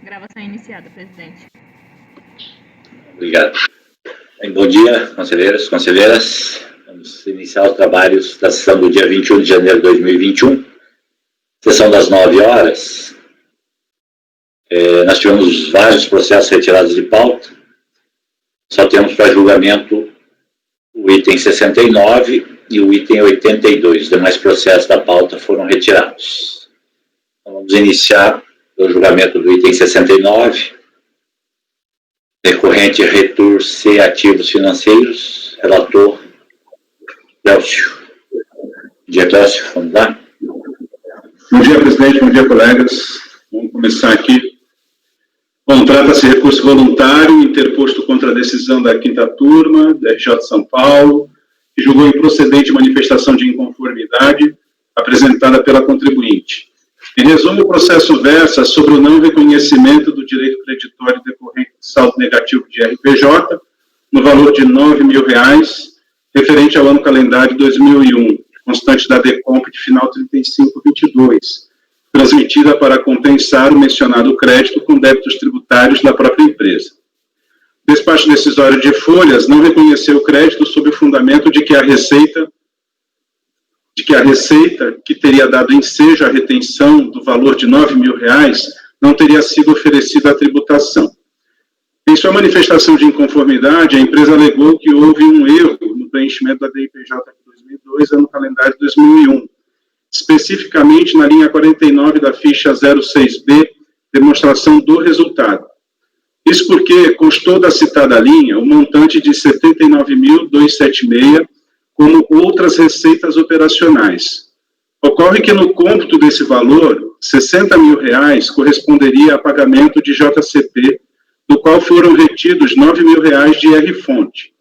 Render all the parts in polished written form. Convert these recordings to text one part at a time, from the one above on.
Gravação iniciada, presidente. Obrigado. Bom dia, conselheiros, conselheiras. Vamos iniciar os trabalhos da sessão do dia 21 de janeiro de 2021, sessão das 9 horas. Nós tivemos vários processos retirados de pauta. Só temos para julgamento o item 69 e o item 82. Os demais processos da pauta foram retirados. Então, vamos iniciar o julgamento do item 69, recorrente Retur C Ativos Financeiros, relator Cléucio. Bom dia, Cléucio, vamos lá? Bom dia, presidente, bom dia, colegas. Vamos começar aqui. Bom, trata-se de recurso voluntário interposto contra a decisão da 5ª turma, da RJ de São Paulo, que julgou improcedente manifestação de inconformidade apresentada pela contribuinte. Em resumo, o processo versa sobre o não reconhecimento do direito creditório decorrente de saldo negativo de RPJ, no valor de R$ 9.000, referente ao ano calendário 2001, constante da DECOMP de final 35/22, transmitida para compensar o mencionado crédito com débitos tributários da própria empresa. O despacho decisório de folhas não reconheceu o crédito sob o fundamento de que a receita que teria dado ensejo à retenção do valor de R$ 9.000 não teria sido oferecida à tributação. Em sua manifestação de inconformidade, a empresa alegou que houve um erro no preenchimento da DIPJ de 2002, ano calendário 2001, especificamente na linha 49 da ficha 06B, demonstração do resultado. Isso porque constou da citada linha o montante de R$ 79.276 como outras receitas operacionais. Ocorre que no cômputo desse valor, R$ 60.000 corresponderia a pagamento de JCP, do qual foram retidos R$ 9.000 de R-fonte.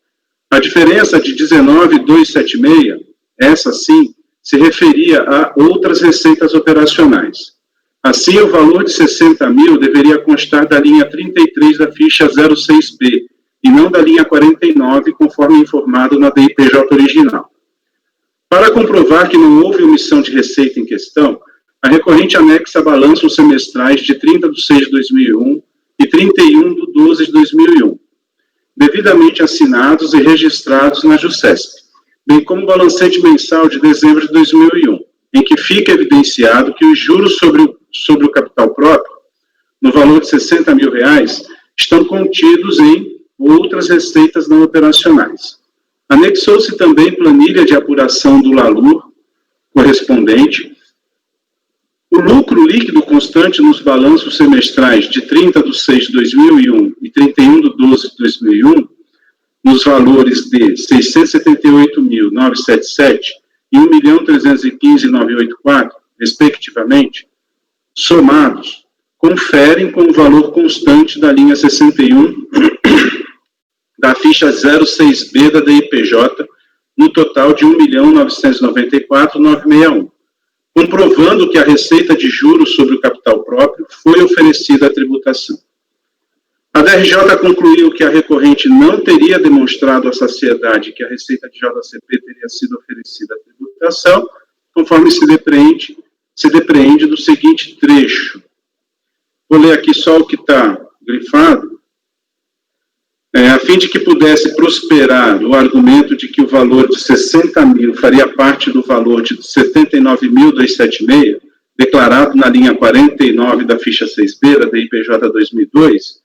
A diferença de R$ 19.276, essa sim, se referia a outras receitas operacionais. Assim, o valor de R$ 60.000 deveria constar da linha 33 da ficha 06B, e não da linha 49, conforme informado na DIPJ original. Para comprovar que não houve omissão de receita em questão, a recorrente anexa balanços semestrais de 30/6/2001 e 31/12/2001, devidamente assinados e registrados na JUSESP, bem como o balancete mensal de dezembro de 2001, em que fica evidenciado que os juros sobre o capital próprio, no valor de R$ 60.000, estão contidos em outras receitas não operacionais. Anexou-se também planilha de apuração do LALUR correspondente. O lucro líquido constante nos balanços semestrais de 30/6/2001 e 31/12/2001, nos valores de R$ 678.977 e R$ 1.315.984, respectivamente, somados, conferem com o valor constante da linha 61 da ficha 06B da DIPJ, no total de R$ 1.994.961, comprovando que a receita de juros sobre o capital próprio foi oferecida à tributação. A DRJ concluiu que a recorrente não teria demonstrado à saciedade que a receita de JCP teria sido oferecida à tributação, conforme se depreende do seguinte trecho. Vou ler aqui só o que está grifado. A fim de que pudesse prosperar o argumento de que o valor de R$ 60.000 faria parte do valor de R$ 79.276, declarado na linha 49 da ficha 6B da DIPJ 2002,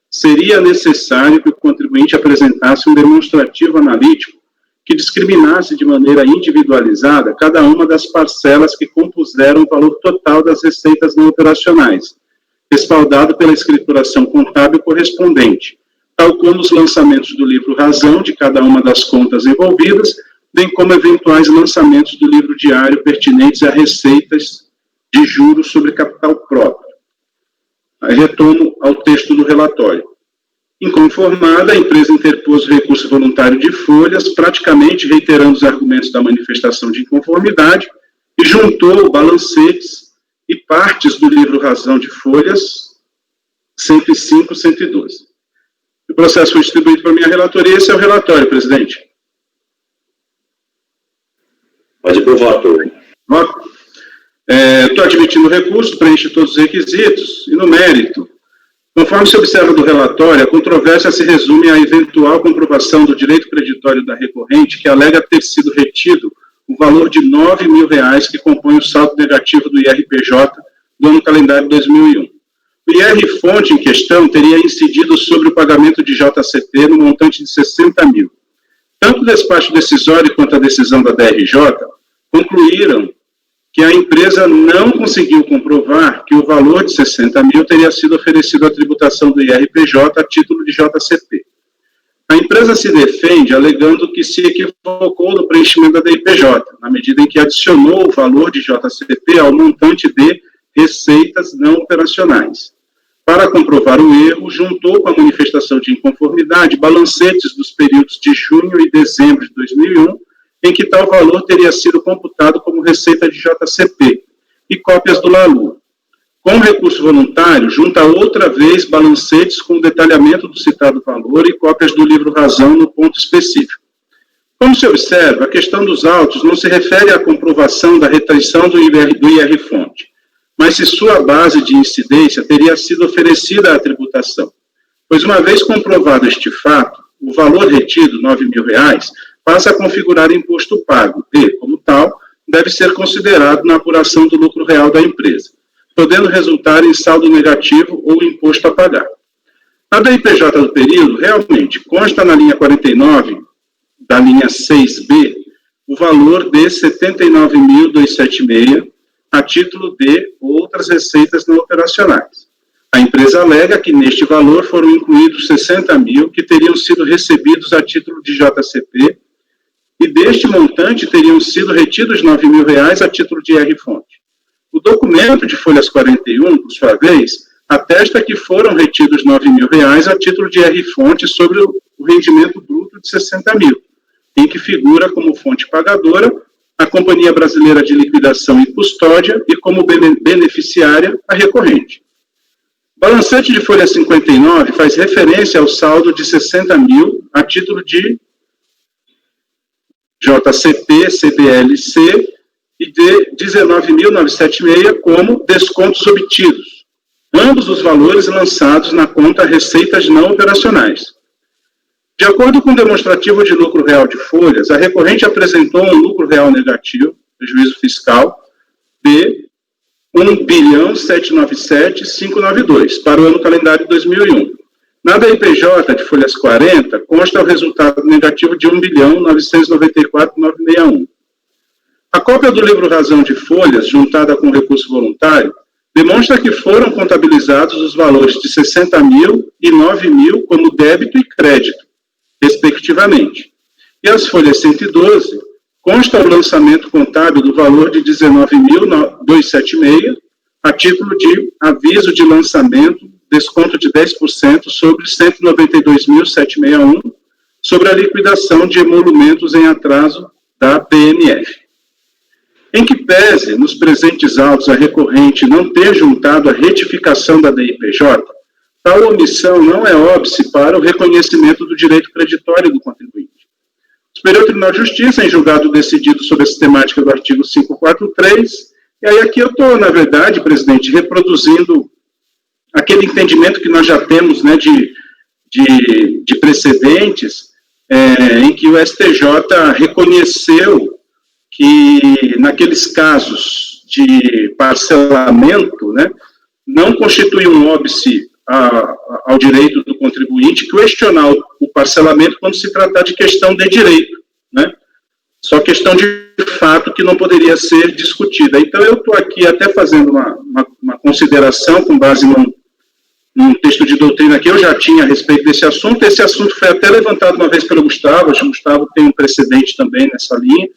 seria necessário que o contribuinte apresentasse um demonstrativo analítico que discriminasse de maneira individualizada cada uma das parcelas que compuseram o valor total das receitas não operacionais, respaldado pela escrituração contábil correspondente, tal como os lançamentos do livro Razão de cada uma das contas envolvidas, bem como eventuais lançamentos do livro diário pertinentes a receitas de juros sobre capital próprio. Aí retomo ao texto do relatório. Inconformada, a empresa interpôs o recurso voluntário de folhas, praticamente reiterando os argumentos da manifestação de inconformidade, e juntou balancetes e partes do livro Razão de folhas 105 e 112. O processo foi distribuído para a minha relatoria. Esse é o relatório, presidente. Pode ir para o voto. Estou admitindo o recurso, preenche todos os requisitos, e no mérito, Conforme se observa do relatório, a controvérsia se resume à eventual comprovação do direito creditório da recorrente, que alega ter sido retido o valor de R$ 9.000 que compõe o saldo negativo do IRPJ do ano calendário 2001. O IR-fonte em questão teria incidido sobre o pagamento de JCP no montante de R$ 60 mil. Tanto o despacho decisório quanto a decisão da DRJ concluíram que a empresa não conseguiu comprovar que o valor de 60 mil teria sido oferecido à tributação do IRPJ a título de JCP. A empresa se defende alegando que se equivocou no preenchimento da DIPJ, na medida em que adicionou o valor de JCP ao montante de receitas não operacionais. Para comprovar o erro, juntou com a manifestação de inconformidade balancetes dos períodos de junho e dezembro de 2001, em que tal valor teria sido computado como receita de JCP, e cópias do LALU. Com recurso voluntário, junta outra vez balancetes com detalhamento do citado valor e cópias do livro Razão no ponto específico. Como se observa, a questão dos autos não se refere à comprovação da retenção do IR-fonte, mas se sua base de incidência teria sido oferecida à tributação. Pois, uma vez comprovado este fato, o valor retido, R$ 9.000, passa a configurar imposto pago e, como tal, deve ser considerado na apuração do lucro real da empresa, podendo resultar em saldo negativo ou imposto a pagar. A DIPJ do período realmente consta na linha 49 da linha 6B o valor de R$ 79.276 a título de outras receitas não operacionais. A empresa alega que neste valor foram incluídos 60 mil que teriam sido recebidos a título de JCP e deste montante teriam sido retidos R$ 9.000 a título de IR-fonte. O documento de folhas 41, por sua vez, atesta que foram retidos R$ 9.000 a título de IR-fonte sobre o rendimento bruto de 60 mil, em que figura como fonte pagadora a Companhia Brasileira de Liquidação e Custódia e como beneficiária a recorrente. O balancete de folha 59 faz referência ao saldo de 60 mil a título de JCP, CBLC e de 19.976 como descontos obtidos, ambos os valores lançados na conta Receitas Não Operacionais. De acordo com o demonstrativo de lucro real de folhas, a recorrente apresentou um lucro real negativo, prejuízo fiscal, de R$ 1.797.592 para o ano calendário 2001. Na DIPJ de folhas 40, consta o resultado negativo de R$ 1.994.961. A cópia do livro Razão de Folhas, juntada com recurso voluntário, demonstra que foram contabilizados os valores de 60 mil e 9 mil como débito e crédito, respectivamente. E as folhas 112, consta o lançamento contábil do valor de 19.276 a título de aviso de lançamento, desconto de 10% sobre 192.761 sobre a liquidação de emolumentos em atraso da PNF. Em que pese, nos presentes autos, a recorrente não ter juntado a retificação da DIPJ, tal omissão não é óbice para o reconhecimento do direito creditório do contribuinte. O Superior Tribunal de Justiça, em julgado decidido sobre a sistemática do artigo 543, e aí aqui eu estou, na verdade, presidente, reproduzindo aquele entendimento que nós já temos, né, de precedentes, em que o STJ reconheceu que, naqueles casos de parcelamento, né, não constitui um óbice ao direito do contribuinte questionar o parcelamento quando se tratar de questão de direito, né? Só questão de fato que não poderia ser discutida. Então, eu estou aqui até fazendo uma consideração com base num texto de doutrina que eu já tinha a respeito desse assunto. Esse assunto foi até levantado uma vez pelo Gustavo, acho que o Gustavo tem um precedente também nessa linha,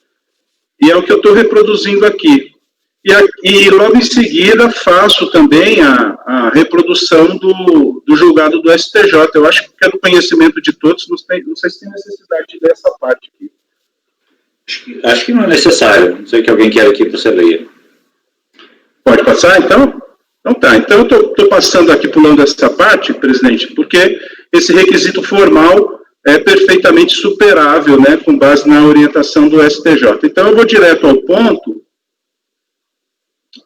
e é o que eu estou reproduzindo aqui. E logo em seguida faço também a reprodução do julgado do STJ. Eu acho que é do conhecimento de todos, não sei se tem necessidade dessa parte aqui. Acho que não é necessário. Não sei que alguém quer aqui para você ler. Pode passar, então? Então tá. Então eu estou passando aqui, pulando essa parte, presidente, porque esse requisito formal é perfeitamente superável, né, com base na orientação do STJ. Então eu vou direto ao ponto,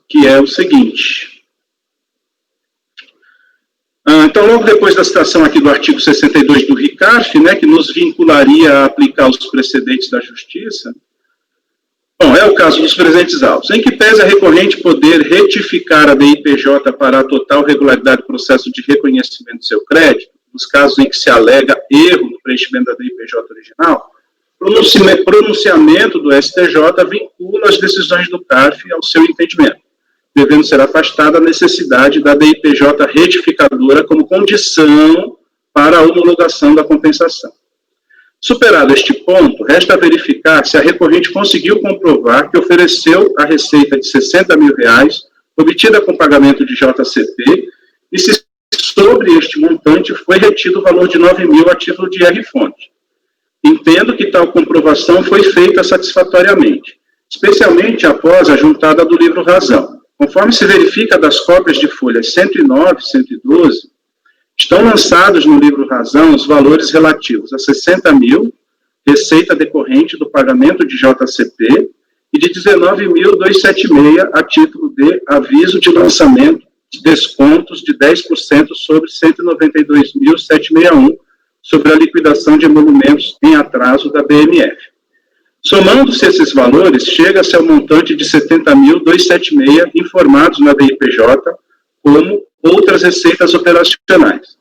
que é o seguinte. Então, logo depois da citação aqui do artigo 62 do RICARF, né, que nos vincularia a aplicar os precedentes da Justiça, bom, é o caso dos presentes autos, em que pese a recorrente poder retificar a DIPJ para a total regularidade do processo de reconhecimento do seu crédito, nos casos em que se alega erro no preenchimento da DIPJ original, pronunciamento do STJ vincula as decisões do CARF ao seu entendimento, devendo ser afastada a necessidade da DIPJ retificadora como condição para a homologação da compensação. Superado este ponto, resta verificar se a recorrente conseguiu comprovar que ofereceu a receita de R$60 mil, obtida com pagamento de JCP, e se sobre este montante foi retido o valor de R$9 mil a título de IR-fonte. Entendo que tal comprovação foi feita satisfatoriamente, especialmente após a juntada do livro Razão. Conforme se verifica das cópias de folhas 109 e 112, estão lançados no livro Razão os valores relativos a R$60 mil, receita decorrente do pagamento de JCP, e de R$19.276 a título de aviso de lançamento de descontos de 10% sobre R$192.761 sobre a liquidação de emolumentos em atraso da BMF. Somando-se esses valores, chega-se ao montante de R$70.276 informados na DIPJ como outras receitas operacionais.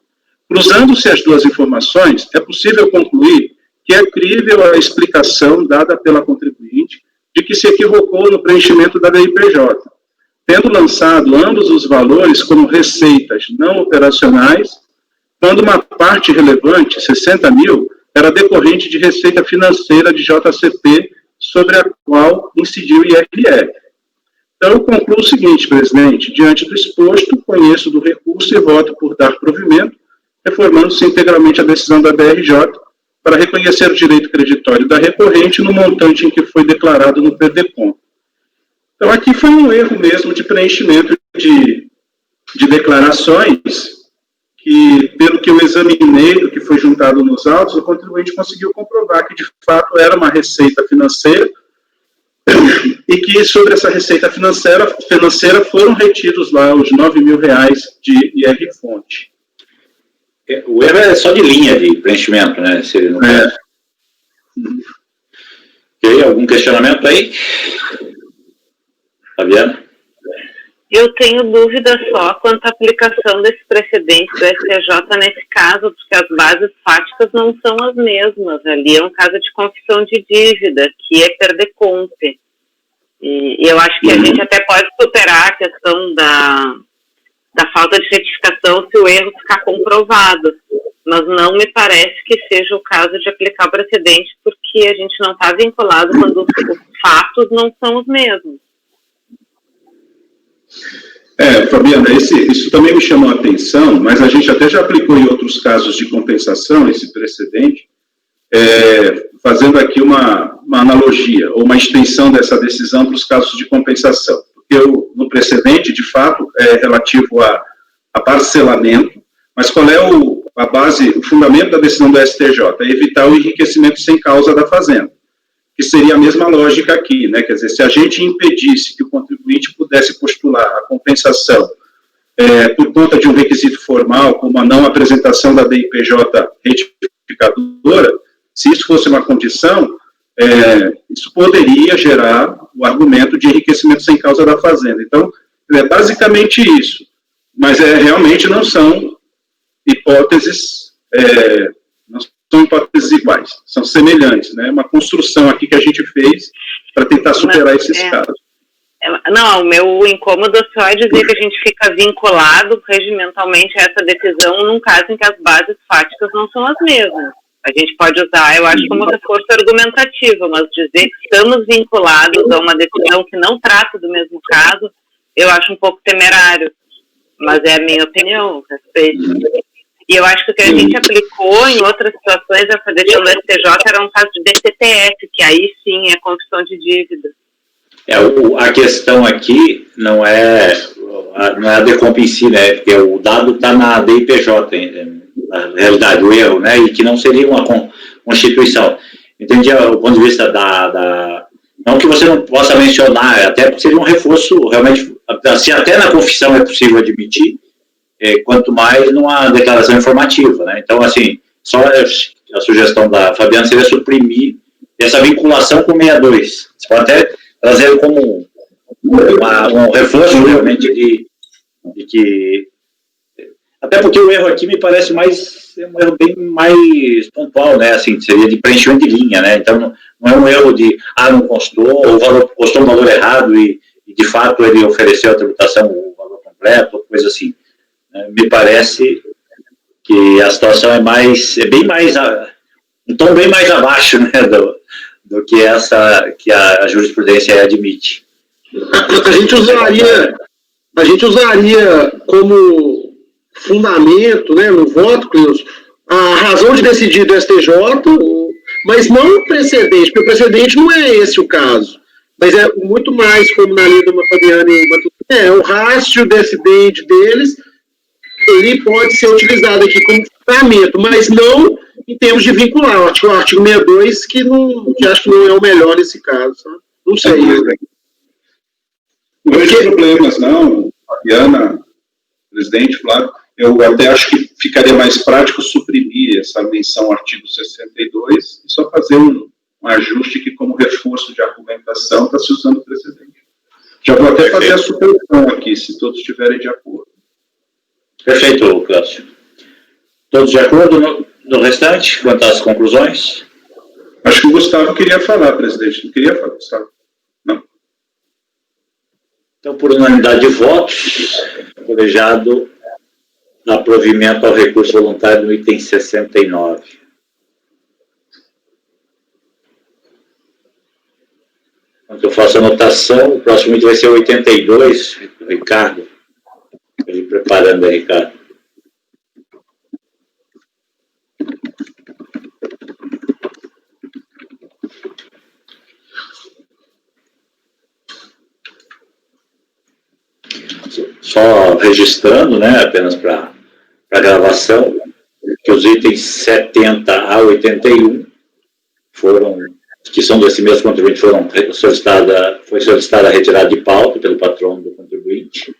Cruzando-se as duas informações, é possível concluir que é crível a explicação dada pela contribuinte de que se equivocou no preenchimento da DIPJ, tendo lançado ambos os valores como receitas não operacionais, quando uma parte relevante, R$60 mil, era decorrente de receita financeira de JCP, sobre a qual incidiu o IRF. Então, eu concluo o seguinte, presidente: diante do exposto, conheço do recurso e voto por dar provimento, reformando-se integralmente a decisão da BRJ para reconhecer o direito creditório da recorrente no montante em que foi declarado no PDCOM. Então, aqui foi um erro mesmo de preenchimento de declarações, que, pelo que eu examinei, do que foi juntado nos autos, o contribuinte conseguiu comprovar que, de fato, era uma receita financeira e que, sobre essa receita financeira foram retidos lá os R$9 mil de IR-fonte. O erro é só de linha de preenchimento, né? Se ele não quer. Ok, algum questionamento aí? Fabiana? Eu tenho dúvida só quanto à aplicação desse precedente do STJ nesse caso, porque as bases fáticas não são as mesmas. Ali é um caso de confissão de dívida, que é PERDECOMP. E eu acho que a gente até pode superar a questão da falta de retificação se o erro ficar comprovado. Mas não me parece que seja o caso de aplicar o precedente, porque a gente não está vinculado quando os fatos não são os mesmos. Fabiana, isso também me chamou a atenção, mas a gente até já aplicou em outros casos de compensação esse precedente, fazendo aqui uma analogia, ou uma extensão dessa decisão para os casos de compensação. Porque no precedente, de fato, é relativo a parcelamento, mas qual é a base, o fundamento da decisão do STJ? É evitar o enriquecimento sem causa da fazenda, que seria a mesma lógica aqui, né? Quer dizer, se a gente impedisse que o contribuinte pudesse postular a compensação por conta de um requisito formal, como a não apresentação da DIPJ retificadora, se isso fosse uma condição, isso poderia gerar o argumento de enriquecimento sem causa da fazenda. Então, é basicamente isso, mas realmente não são hipóteses, são hipóteses iguais, são semelhantes, né? Uma construção aqui que a gente fez para tentar superar esses casos. Não, o meu incômodo só é dizer que a gente fica vinculado regimentalmente a essa decisão num caso em que as bases fáticas não são as mesmas. A gente pode usar, eu acho, como reforço argumentativo, mas dizer que estamos vinculados a uma decisão que não trata do mesmo caso, eu acho um pouco temerário, mas é a minha opinião a respeito. E eu acho que o que a gente aplicou em outras situações, essa decisão do STJ era um caso de DCTF, que aí sim é confissão de dívida. A questão aqui não é a DECOMP em si, né? Porque o dado está na DIPJ, na realidade, o erro, né? E que não seria uma constituição. Entendi o ponto de vista não que você não possa mencionar, até porque seria um reforço, realmente, se até na confissão é possível admitir, quanto mais numa declaração informativa, né? Então, assim, só a sugestão da Fabiana seria suprimir essa vinculação com 62. Você pode até trazer como um reforço, realmente, de que... Até porque o erro aqui me parece um erro bem mais pontual, né? Assim, seria de preenchimento de linha, né? Então, não é um erro de, não constou, ou constou um valor errado e de fato, ele ofereceu a tributação, o valor completo, coisa assim. Me parece que a situação um tom bem mais abaixo, né, do que que a jurisprudência admite. A gente usaria como fundamento, né, no voto, Cleus, a razão de decidir do STJ, mas não o precedente, porque o precedente não é esse o caso. Mas é muito mais, como na lei do Fabiano e Matutino, o rácio decidente deles, ele pode ser utilizado aqui como fundamento, mas não em termos de vincular. O artigo 62, que acho que não é o melhor nesse caso. Sabe? Não sei. Não vejo problemas, não, Fabiana, presidente, Flávio. Eu até acho que ficaria mais prático suprimir essa menção ao artigo 62 e só fazer um ajuste que, como reforço de argumentação, está se usando o precedente. Já vou até fazer a supressão aqui, se todos estiverem de acordo. Perfeito, Cláudio. Todos de acordo no restante, quanto às conclusões? Acho que o Gustavo queria falar, presidente. Não queria falar, Gustavo? Não. Então, por unanimidade de votos, o colegiado dá provimento ao recurso voluntário no item 69. Quando eu faço a anotação, o próximo item vai ser o 82, Ricardo. Ele preparando aí, Ricardo. Só registrando, né, apenas para gravação, que os itens 70 a 81 que são desse mesmo contribuinte, foi solicitada a retirada de pauta pelo patrono do contribuinte.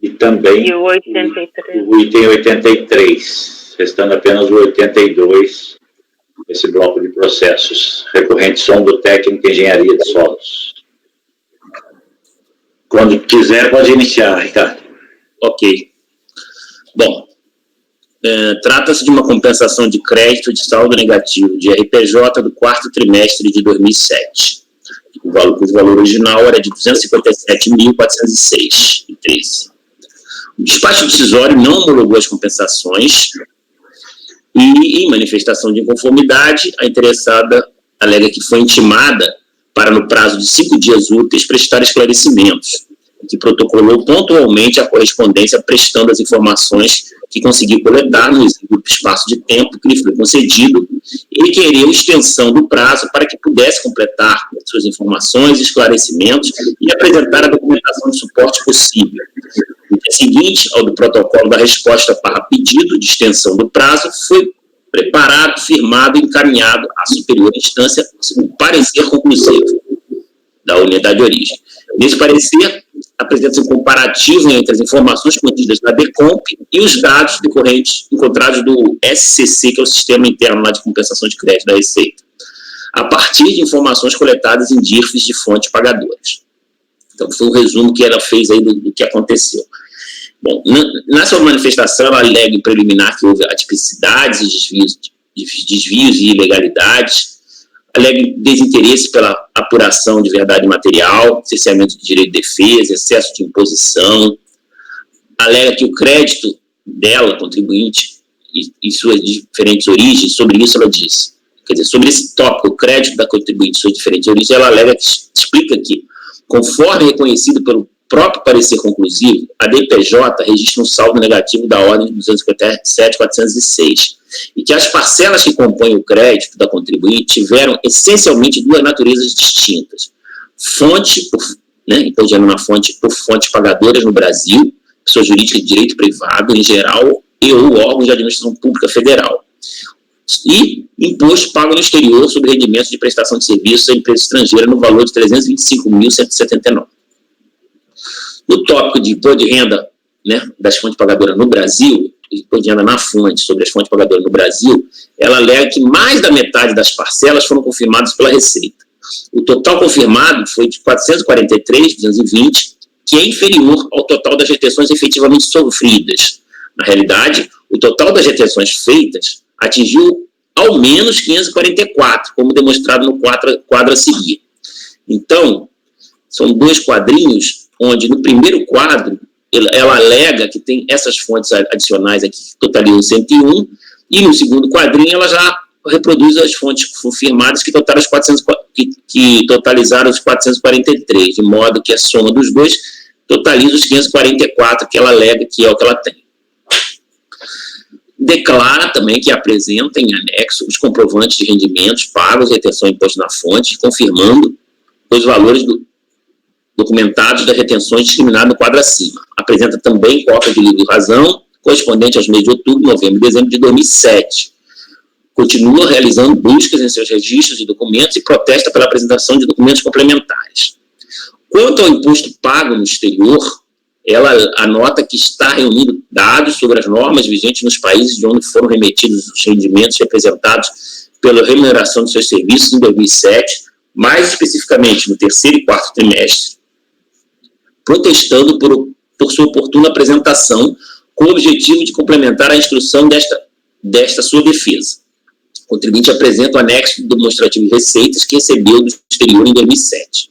E também e o 83. O item 83, restando apenas o 82, esse bloco de processos recorrentes são do técnico de engenharia de solos. Quando quiser, pode iniciar, Ricardo. Ok. Bom, trata-se de uma compensação de crédito de saldo negativo de RPJ do quarto trimestre de 2007. Cujo valor original era de R$ 257.406,13. O despacho decisório não homologou as compensações e, em manifestação de inconformidade, a interessada alega que foi intimada para, no prazo de 5 dias úteis, prestar esclarecimentos, que protocolou pontualmente a correspondência prestando as informações que conseguiu coletar no espaço de tempo que lhe foi concedido e requereu extensão do prazo para que pudesse completar suas informações, esclarecimentos e apresentar a documentação de suporte possível. No dia seguinte, ao do protocolo da resposta para pedido de extensão do prazo, foi preparado, firmado e encaminhado à superior instância o parecer conclusivo da unidade de origem. Nesse parecer, apresenta-se um comparativo entre as informações contidas na DECOMP e os dados decorrentes encontrados do SCC, que é o Sistema Interno de Compensação de Crédito da Receita, a partir de informações coletadas em DIRFs de fontes pagadoras. Então, foi um resumo que ela fez aí do que aconteceu. Bom, na sua manifestação, ela alega em preliminar que houve atipicidades, desvios e ilegalidades, alega desinteresse pela apuração de verdade material, cerceamento de direito de defesa, excesso de imposição, alega que o crédito dela, contribuinte, e suas diferentes origens, sobre isso ela disse, quer dizer, sobre esse tópico, o crédito da contribuinte e suas diferentes origens, ela alega que explica que, conforme reconhecido pelo próprio parecer conclusivo, a DPJ registra um saldo negativo da ordem de 257.406, e que as parcelas que compõem o crédito da contribuinte tiveram essencialmente duas naturezas distintas. Imposto na fonte por fontes pagadoras no Brasil, pessoa jurídica de direito privado em geral, e ou órgãos de administração pública federal. E imposto pago no exterior sobre rendimentos de prestação de serviços a empresa estrangeira no valor de R$ 325.179. No tópico de imposto de renda né, das fontes pagadoras no Brasil, odiando na fonte sobre as fontes pagadoras no Brasil, ela alega que mais da metade das parcelas foram confirmadas pela Receita. O total confirmado foi de 443.220, que é inferior ao total das retenções efetivamente sofridas. Na realidade, o total das retenções feitas atingiu ao menos 544, como demonstrado no quadro a seguir. Então, são 2 quadrinhos, onde no primeiro quadro ela alega que tem essas fontes adicionais aqui que totalizam 101, e no segundo quadrinho ela já reproduz as fontes confirmadas que totalizaram os 443, de modo que a soma dos dois totaliza os 544 que ela alega que é o que ela tem. Declara também que apresenta em anexo os comprovantes de rendimentos pagos, retenção e imposto na fonte, confirmando os valores documentados das retenções discriminadas no quadro acima. Apresenta também cópia de livro razão, correspondente aos meses de outubro, novembro e dezembro de 2007. Continua realizando buscas em seus registros de documentos e protesta pela apresentação de documentos complementares. Quanto ao imposto pago no exterior, ela anota que está reunindo dados sobre as normas vigentes nos países de onde foram remetidos os rendimentos representados pela remuneração de seus serviços em 2007, mais especificamente no 3º e 4º trimestre, protestando por sua oportuna apresentação, com o objetivo de complementar a instrução desta sua defesa. O contribuinte apresenta o anexo demonstrativo de receitas que recebeu do exterior em 2007.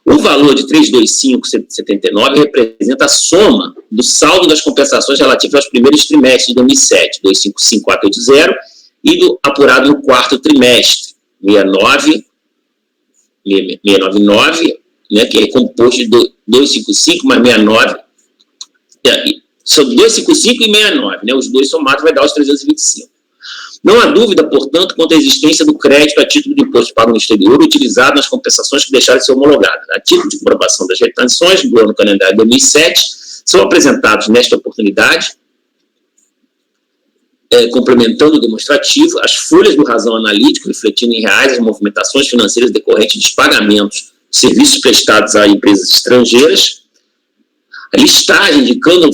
O valor de 325,79 representa a soma do saldo das compensações relativas aos primeiros trimestres de 2007, 255,480, e do apurado no 4º trimestre, 699, né, que é composto de 255 mais 69, são 255 e 69, né, os dois somados vai dar os 325. Não há dúvida, portanto, quanto à existência do crédito a título de imposto pago no exterior utilizado nas compensações que deixaram de ser homologadas. A título de comprovação das retenções do ano calendário de 2007, são apresentados nesta oportunidade, complementando o demonstrativo, as folhas do razão analítico, refletindo em reais as movimentações financeiras decorrentes dos pagamentos de serviços prestados a empresas estrangeiras, a listagem indicando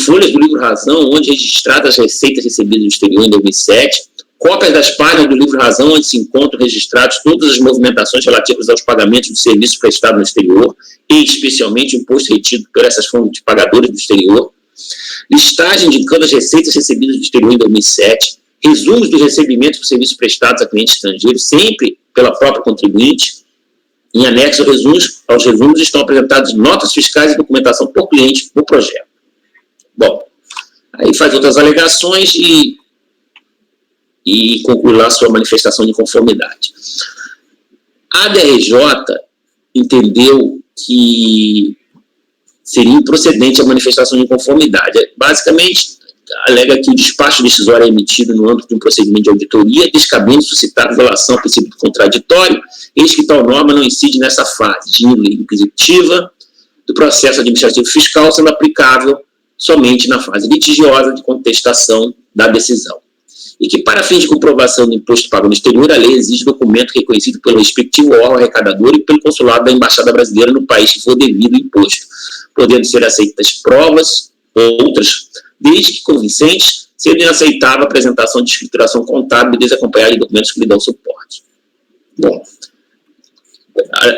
folhas do livro razão, onde registradas as receitas recebidas do exterior em 2007, cópias das páginas do livro razão, onde se encontram registradas todas as movimentações relativas aos pagamentos de serviços prestados no exterior, e especialmente o imposto retido por essas fontes de pagadores do exterior, listagem indicando as receitas recebidas do exterior em 2007, resumos dos recebimentos por serviços prestados a clientes estrangeiros, sempre pela própria contribuinte. Em anexo aos resumos estão apresentadas notas fiscais e documentação por cliente do projeto. Bom, aí faz outras alegações e conclui lá sua manifestação de conformidade. A DRJ entendeu que seria improcedente a manifestação de conformidade. Basicamente, alega que o despacho decisório é emitido no âmbito de um procedimento de auditoria, descabendo suscitar violação ao princípio do contraditório, eis que tal norma não incide nessa fase de índole inquisitiva do processo administrativo fiscal, sendo aplicável somente na fase litigiosa de contestação da decisão. E que, para fins de comprovação do imposto pago no exterior, a lei exige documento reconhecido pelo respectivo órgão arrecadador e pelo consulado da Embaixada Brasileira no país que for devido o imposto, podendo ser aceitas provas ou outras, desde que convincentes, sendo inaceitável a apresentação de escrituração contábil desacompanhada de documentos que lhe dão suporte. Bom,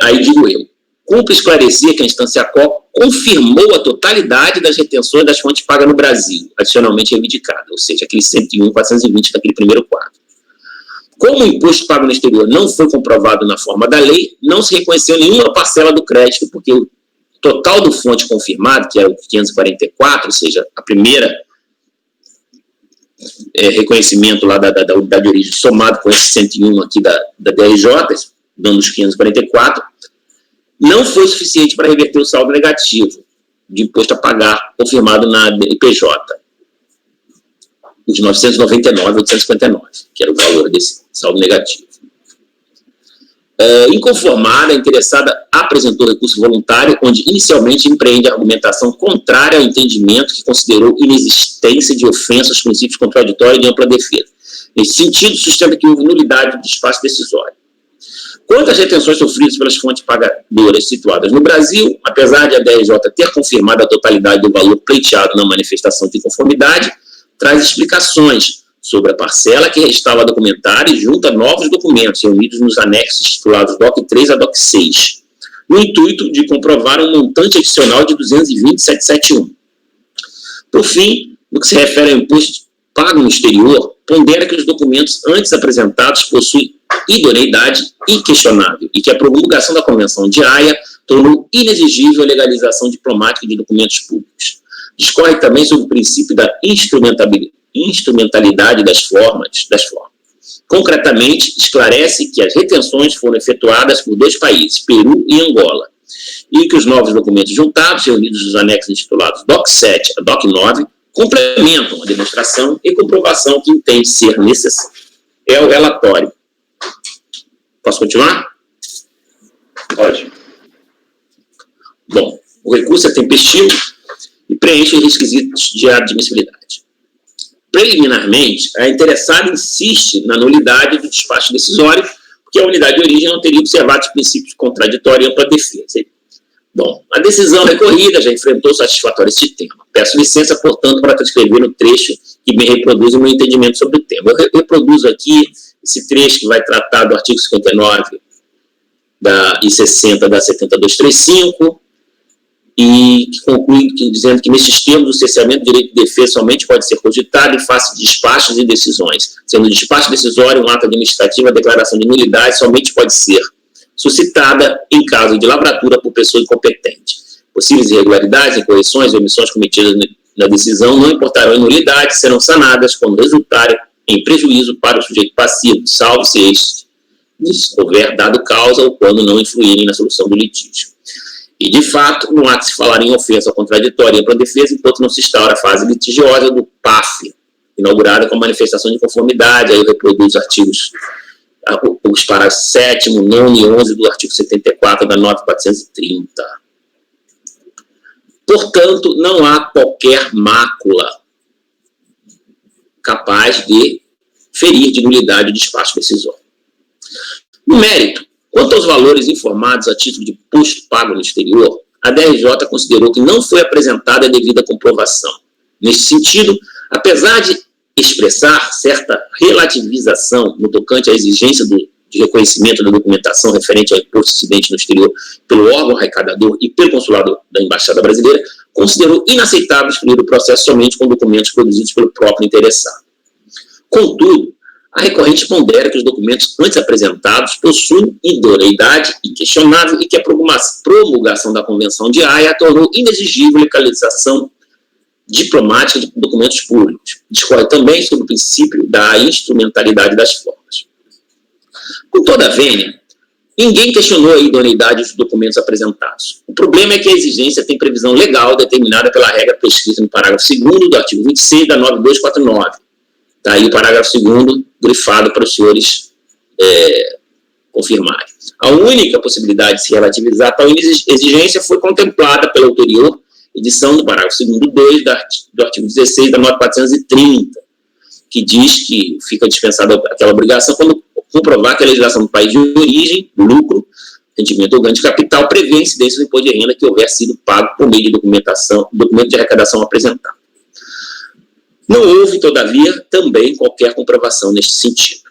aí digo eu, cumpre esclarecer que a instância COP confirmou a totalidade das retenções das fontes pagas no Brasil, adicionalmente reivindicadas, ou seja, aqueles 101.420 daquele primeiro quadro. Como o imposto pago no exterior não foi comprovado na forma da lei, não se reconheceu nenhuma parcela do crédito, porque o total do fonte confirmado, que era o 544, ou seja, a primeira reconhecimento lá da unidade de origem, somado com esse 101 aqui da DRJ, dando os 544, não foi suficiente para reverter o saldo negativo de imposto a pagar confirmado na IPJ, os 999,859, que era o valor desse saldo negativo. Inconformada, a interessada apresentou recurso voluntário, onde inicialmente empreende a argumentação contrária ao entendimento que considerou inexistência de ofensa aos princípios contraditórios de ampla defesa. Nesse sentido, sustenta que houve nulidade do despacho decisório. Quanto às retenções sofridas pelas fontes pagadoras situadas no Brasil, apesar de a DRJ ter confirmado a totalidade do valor pleiteado na manifestação de conformidade, traz explicações sobre a parcela que restava a documentar e junta novos documentos reunidos nos anexos titulados DOC 3 a DOC 6, no intuito de comprovar um montante adicional de 220.771. Por fim, no que se refere ao imposto pago no exterior, pondera que os documentos antes apresentados possuem idoneidade inquestionável e que a promulgação da Convenção de Haia tornou inexigível a legalização diplomática de documentos públicos. Discorre também sobre o princípio da instrumentalidade das formas. Concretamente, esclarece que as retenções foram efetuadas por 2 países, Peru e Angola, e que os novos documentos juntados, reunidos nos anexos intitulados DOC 7 a DOC 9, complementam a demonstração e comprovação que entende ser necessário. É o relatório. Posso continuar? Pode. Bom, o recurso é tempestivo e preenche os requisitos de admissibilidade. Preliminarmente, a interessada insiste na nulidade do despacho decisório, porque a unidade de origem não teria observado os princípios contraditórios e ampla defesa. Bom, a decisão recorrida já enfrentou satisfatório esse tema. Peço licença, portanto, para transcrever o trecho que me reproduz o meu entendimento sobre o tema. Eu reproduzo aqui esse trecho que vai tratar do artigo 59 e 60 da 7235, e que conclui dizendo que, nesses termos, o cerceamento do direito de defesa somente pode ser cogitado em face de despachos e decisões. Sendo o despacho decisório um ato administrativo, a declaração de nulidade somente pode ser suscitada em caso de lavratura por pessoa incompetente. Possíveis irregularidades, incorreções e omissões cometidas na decisão não importarão em nulidade, serão sanadas quando resultarem em prejuízo para o sujeito passivo, salvo se este houver dado causa ou quando não influírem na solução do litígio. E, de fato, não há que se falar em ofensa contraditória e ampla defesa enquanto não se instaura a fase litigiosa do PAF, inaugurada com a manifestação de conformidade. Aí eu reproduzo os parágrafos 7º, 9º e 11 do artigo 74 da 9.430. Portanto, não há qualquer mácula capaz de ferir de nulidade o despacho decisório. No mérito, quanto aos valores informados a título de imposto pago no exterior, a DRJ considerou que não foi apresentada a devida comprovação. Neste sentido, apesar de expressar certa relativização no tocante à exigência de reconhecimento da documentação referente ao imposto incidente no exterior pelo órgão arrecadador e pelo consulado da Embaixada Brasileira, considerou inaceitável excluir o processo somente com documentos produzidos pelo próprio interessado. Contudo, a recorrente pondera que os documentos antes apresentados possuem idoneidade inquestionável e que a promulgação da Convenção de Haia tornou inexigível a legalização diplomática de documentos públicos. Discorre também sobre o princípio da instrumentalidade das formas. Com toda a vênia, ninguém questionou a idoneidade dos documentos apresentados. O problema é que a exigência tem previsão legal determinada pela regra prescrita no parágrafo 2º do artigo 26 da 9249. Está aí o parágrafo 2º grifado para os senhores confirmarem. A única possibilidade de se relativizar tal exigência foi contemplada pela ulterior edição do parágrafo 2º 2 do artigo 16 da 9430, que diz que fica dispensada aquela obrigação quando comprovar que a legislação do país de origem, lucro, rendimento ou ganho de capital prevê a incidência do imposto de renda que houver sido pago por meio de documento de arrecadação apresentado. Não houve, todavia, também qualquer comprovação neste sentido.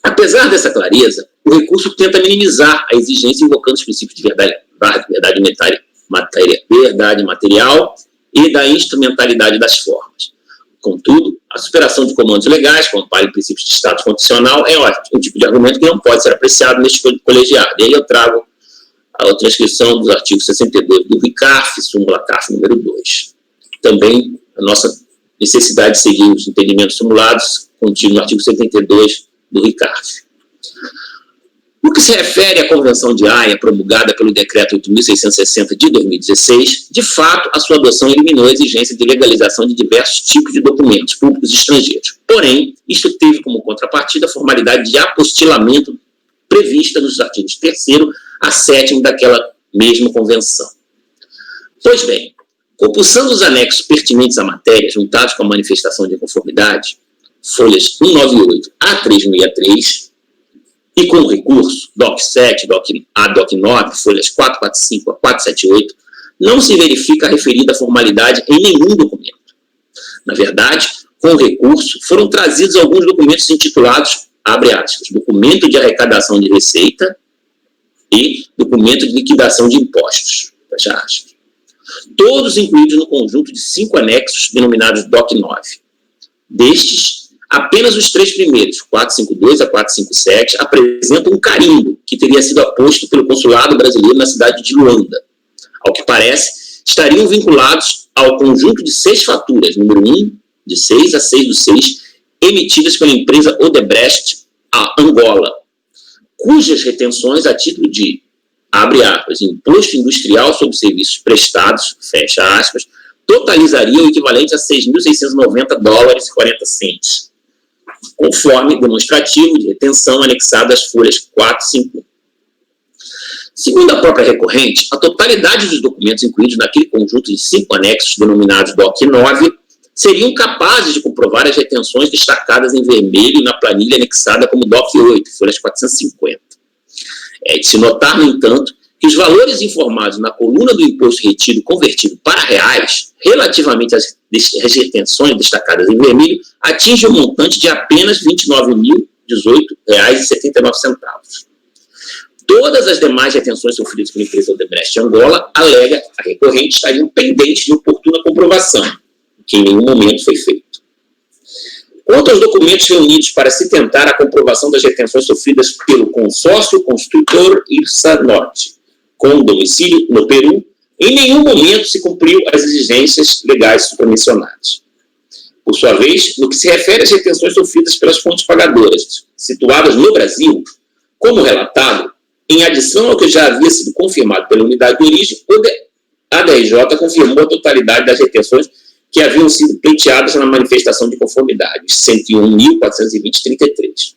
Apesar dessa clareza, o recurso tenta minimizar a exigência invocando os princípios de verdade material e da instrumentalidade das formas. Contudo, a superação de comandos legais, como para princípios de Estado constitucional, é um tipo de argumento que não pode ser apreciado neste colegiado. E aí eu trago a transcrição dos artigos 62 do RICARF, súmula CARF número 2. Também a nossa necessidade de seguir os entendimentos simulados contidos no artigo 72 do RICARF. No que se refere à Convenção de Haia, promulgada pelo Decreto 8.660 de 2016, de fato, a sua adoção eliminou a exigência de legalização de diversos tipos de documentos públicos estrangeiros. Porém, isto teve como contrapartida a formalidade de apostilamento prevista nos artigos 3º a 7º daquela mesma Convenção. Pois bem, compulsando os anexos pertinentes à matéria, juntados com a manifestação de conformidade, folhas 198 a 363, e com recurso, DOC 7, DOC 9, folhas 445 a 478, não se verifica a referida formalidade em nenhum documento. Na verdade, com o recurso, foram trazidos alguns documentos intitulados, abre aspas, documento de arrecadação de receita e documento de liquidação de impostos, fecha aspas. Todos incluídos no conjunto de 5 anexos denominados DOC 9. Destes, apenas os 3 primeiros, 452 a 457, apresentam um carimbo que teria sido aposto pelo consulado brasileiro na cidade de Luanda. Ao que parece, estariam vinculados ao conjunto de 6 faturas, número 1, de 6 a 6/6, emitidas pela empresa Odebrecht a Angola, cujas retenções a título de, abre aspas, imposto industrial sobre serviços prestados, fecha aspas, totalizariam o equivalente a $6.690,40, conforme demonstrativo de retenção anexado às folhas 4 e 5. Segundo a própria recorrente, a totalidade dos documentos incluídos naquele conjunto de 5 anexos denominados DOC 9 seriam capazes de comprovar as retenções destacadas em vermelho na planilha anexada como DOC 8, folhas 450. É de se notar, no entanto, que os valores informados na coluna do imposto retido convertido para reais, relativamente às retenções destacadas em vermelho, atingem um montante de apenas R$ 29.018,79. Todas as demais retenções sofridas pela empresa Odebrecht Angola, alega a recorrente, estariam pendentes de oportuna comprovação, que em nenhum momento foi feito. Quanto aos documentos reunidos para se tentar a comprovação das retenções sofridas pelo consórcio construtor Irsa Norte, com domicílio no Peru, em nenhum momento se cumpriu as exigências legais supramencionadas. Por sua vez, no que se refere às retenções sofridas pelas fontes pagadoras, situadas no Brasil, como relatado, em adição ao que já havia sido confirmado pela unidade de origem, a DRJ confirmou a totalidade das retenções que haviam sido pleiteadas na manifestação de conformidade, 101.420,33.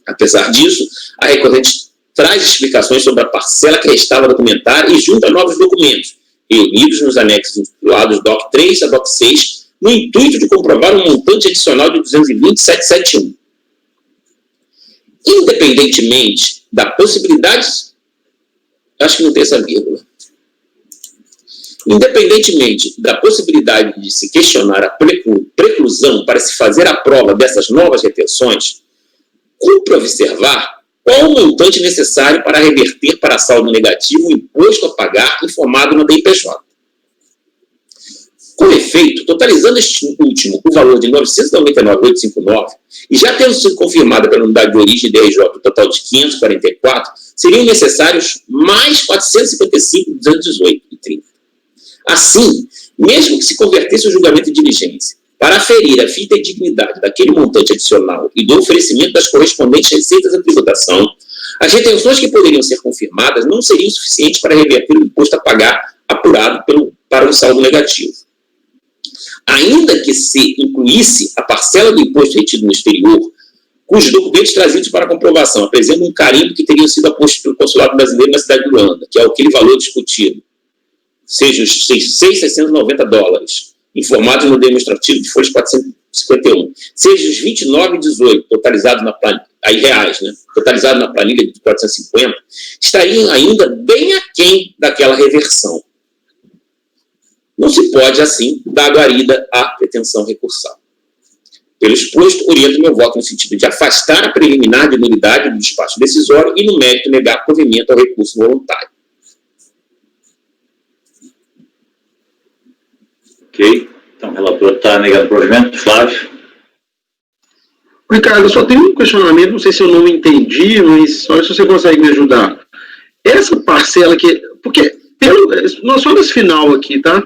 Apesar disso, a recorrente traz explicações sobre a parcela que restava documentar e junta novos documentos, reunidos nos anexos intitulados DOC 3 a DOC 6, no intuito de comprovar um montante adicional de 220.771. Independentemente da possibilidade, acho que não tem essa vírgula, independentemente da possibilidade de se questionar a preclusão para se fazer a prova dessas novas retenções, cumpre observar qual o montante necessário para reverter para saldo negativo o imposto a pagar informado no DIPJ. Com efeito, totalizando este último o valor de 999.859, e já tendo sido confirmada pela unidade de origem DRJ o total de 544, seriam necessários mais 455.218,30. Assim, mesmo que se convertesse o julgamento de diligência para aferir a fidedignidade daquele montante adicional e do oferecimento das correspondentes receitas da tributação, as retenções que poderiam ser confirmadas não seriam suficientes para reverter o imposto a pagar apurado para o saldo negativo. Ainda que se incluísse a parcela do imposto retido no exterior, cujos documentos trazidos para comprovação apresentam um carimbo que teriam sido aposto pelo consulado brasileiro na cidade de Luanda, que é aquele valor discutido, seja os $690, informados no demonstrativo de folhas 451, seja os 29,18 totalizados na planilha, aí reais, né, totalizados na planilha de 450, estariam ainda bem aquém daquela reversão. Não se pode, assim, dar guarida à pretensão recursal. Pelo exposto, oriento meu voto no sentido de afastar a preliminar de nulidade do despacho decisório e, no mérito, negar provimento ao recurso voluntário. Ok. Então, o relator está negando o provimento. Flávio? Ricardo, eu só tenho um questionamento, não sei se eu não entendi, mas só se você consegue me ajudar. Essa parcela que... Porque, nós só nesse final aqui, tá?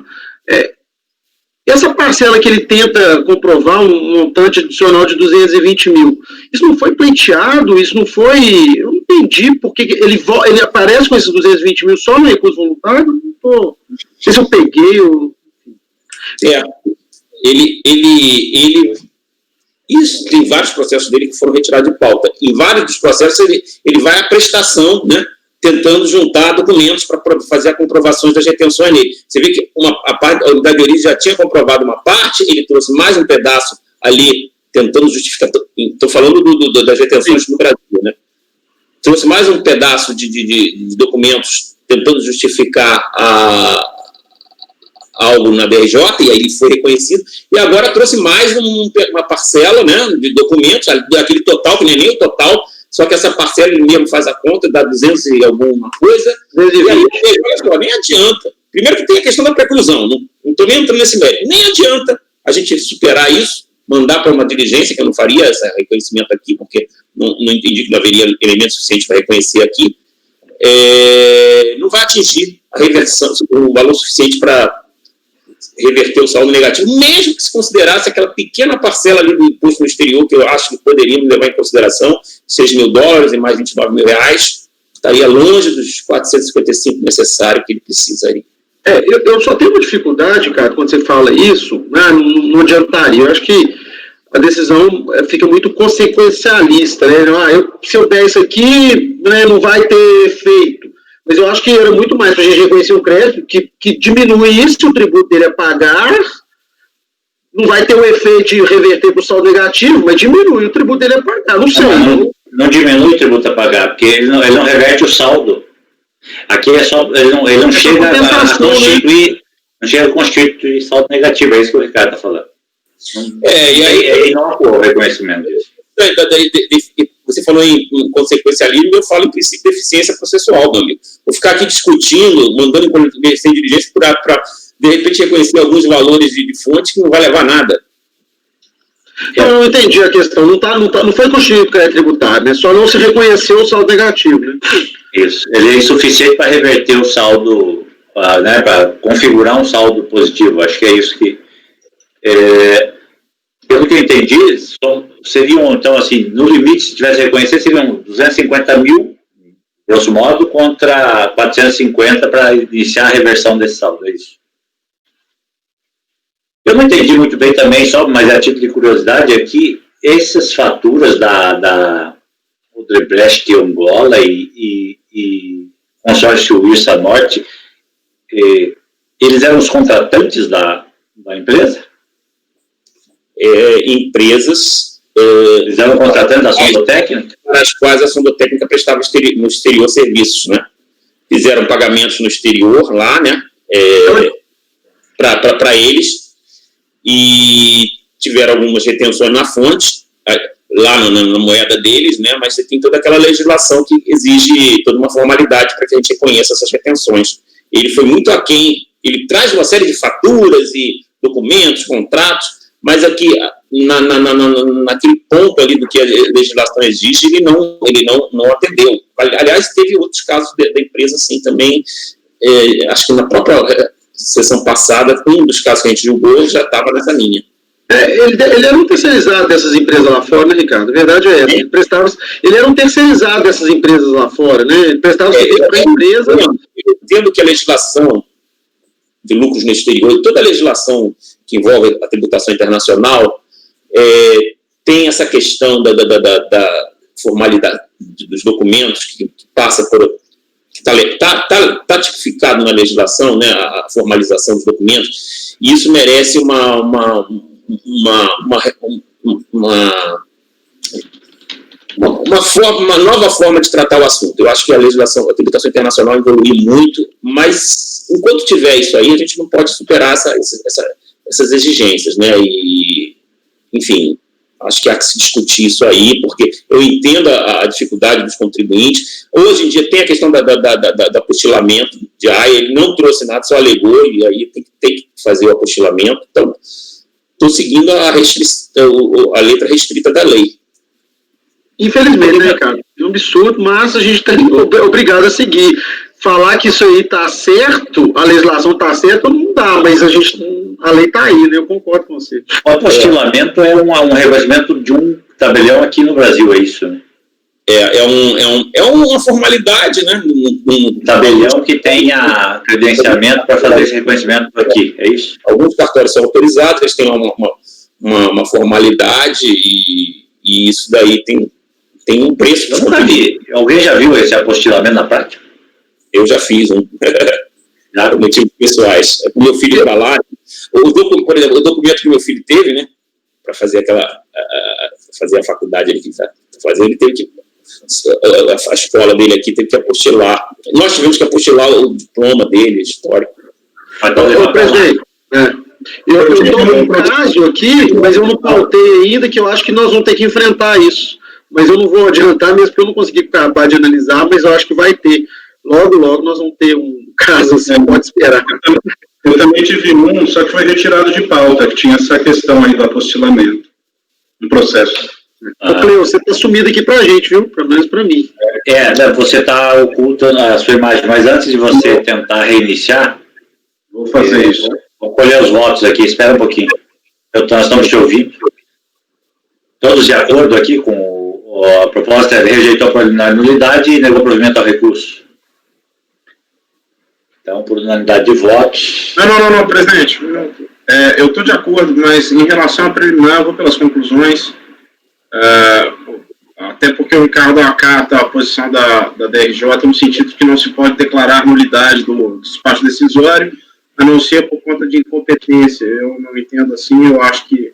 Essa parcela que ele tenta comprovar um montante adicional de 220 mil, isso não foi pleiteado, isso não foi... Eu não entendi porque ele aparece com esses 220 mil só no recurso voluntário? Não sei se eu peguei ou... Isso, tem vários processos dele que foram retirados de pauta. Em vários dos processos ele vai à prestação, né, tentando juntar documentos para fazer a comprovação das retenções nele. Você vê que a unidade de origem já tinha comprovado uma parte, ele trouxe mais um pedaço ali, tentando justificar. Estou falando das retenções no Brasil, né? trouxe mais um pedaço de documentos tentando justificar algo na BRJ, e aí ele foi reconhecido, e agora trouxe mais uma parcela, né, de documentos, daquele total, que não é nem o total, só que essa parcela ele mesmo faz a conta, dá 200 e alguma coisa, e aí olha só, nem adianta. Primeiro que tem a questão da preclusão, não estou nem entrando nesse mérito, nem adianta a gente superar isso, mandar para uma diligência, que eu não faria esse reconhecimento aqui, porque não entendi que não haveria elemento suficiente para reconhecer aqui, não vai atingir a reversão, o valor suficiente para reverter o saldo negativo, mesmo que se considerasse aquela pequena parcela ali do imposto no exterior, que eu acho que poderíamos levar em consideração, $6.000 e mais R$29 mil, estaria longe dos 455 necessários que ele precisaria. Eu só tenho uma dificuldade, cara, quando você fala isso, né, não adiantaria. Eu acho que a decisão fica muito consequencialista, né? Se eu der isso aqui, né, não vai ter efeito. Mas eu acho que era muito mais para a gente reconhecer o crédito, que diminui isso, se o tributo dele é pagar, não vai ter o efeito de reverter para o saldo negativo, mas diminui o tributo dele é pagar. Não sei. Não diminui o tributo a pagar, porque ele não reverte o saldo. Aqui é só, ele não chega a constituir, né? Não chega a constituir saldo negativo, é isso que o Ricardo está falando. E aí não ocorre o reconhecimento disso. Você falou em consequencialismo, eu falo em princípio de eficiência processual, meu amigo. Vou ficar aqui discutindo, mandando sem diligência para, de repente, reconhecer alguns valores de fonte que não vai levar a nada. Eu não entendi a questão. Não foi constituído crédito tributário, né? Só não se reconheceu o saldo negativo, né? Isso. Ele é insuficiente para reverter o saldo, né, para configurar um saldo positivo. Acho que é isso que... pelo que eu entendi, seriam, então, assim, no limite, se tivesse reconhecido, seriam 250 mil, grosso modo, contra 450 para iniciar a reversão desse saldo, é isso. Eu não entendi muito bem também, mas a título de curiosidade, é que essas faturas da Odebrecht Angola e consórcio Ursa Norte, eles eram os contratantes da empresa? Empresas... eles eram contratantes da Sondotécnica? Para as quais a Sondotécnica prestava no exterior serviços, né? Fizeram pagamentos no exterior lá, né? Para eles, e tiveram algumas retenções na fonte, lá na moeda deles, né? Mas você tem toda aquela legislação que exige toda uma formalidade para que a gente reconheça essas retenções. Ele foi muito aquém, ele traz uma série de faturas e documentos, contratos, mas aqui, naquele ponto ali do que a legislação exige, ele não atendeu. Aliás, teve outros casos da empresa assim também, acho que na própria sessão passada, um dos casos que a gente julgou já estava nessa linha. Ele era um terceirizado dessas empresas lá fora, né, Ricardo? A verdade é essa. Ele era um terceirizado dessas empresas lá fora, né? Ele prestava serviço para a empresa. Eu entendo que a legislação de lucros no exterior e toda a legislação que envolve a tributação internacional tem essa questão da formalidade dos documentos que passa por... que está tipificado na legislação, né, a formalização dos documentos, e isso merece uma nova forma de tratar o assunto. Eu acho que a legislação, a tributação internacional evoluiu muito, mas enquanto tiver isso aí, a gente não pode superar essas exigências, né? E, enfim, acho que há que se discutir isso aí, porque eu entendo a dificuldade dos contribuintes. Hoje em dia tem a questão do apostilamento de ele não trouxe nada, só alegou, e aí tem que fazer o apostilamento. Então, estou seguindo a letra restrita da lei. Infelizmente, né, cara? É um absurdo, mas a gente está obrigado a seguir. Falar que isso aí está certo, a legislação está certa, não dá, mas a lei está aí, né? Eu concordo com você. O apostilamento é um revezamento de um tabelião aqui no Brasil, é isso, né? É uma formalidade, né? Um tabelião que tenha credenciamento para fazer esse reconhecimento aqui, é isso? Alguns cartórios são autorizados, eles têm uma formalidade e isso daí tem um preço. Eu nunca vi. Alguém já viu esse apostilamento na prática? Eu já fiz por motivos pessoais. O meu filho para lá, por exemplo, o documento que meu filho teve, né, para fazer fazer a faculdade ele teve que a escola dele aqui teve que apostilar. Nós tivemos que apostilar o diploma dele, histórico. Ô, presidente, eu estou num caso aqui, mas eu não pautei ainda, que eu acho que nós vamos ter que enfrentar isso. Mas eu não vou adiantar, mesmo porque eu não consegui acabar de analisar, mas eu acho que vai ter. Logo, logo nós vamos ter um caso assim, pode esperar. Eu também tive um, só que foi retirado de pauta, que tinha essa questão aí do apostilamento, do processo. Ô, Cleo, você está sumido aqui pra gente, viu? Pelo menos pra mim. Você está ocultando a sua imagem, mas antes de você tentar reiniciar, Vou fazer isso. Vou colher os votos aqui, espera um pouquinho. Nós estamos te ouvindo. Todos de acordo aqui com a proposta, rejeitou por unanimidade e negou provimento ao recurso. Então, por unanimidade de votos... Não, presidente. Eu estou de acordo, mas em relação à preliminar, eu vou pelas conclusões. Até porque o Ricardo acata a posição da DRJ no sentido de que não se pode declarar nulidade do despacho decisório, a não ser por conta de incompetência. Eu não entendo assim, eu acho que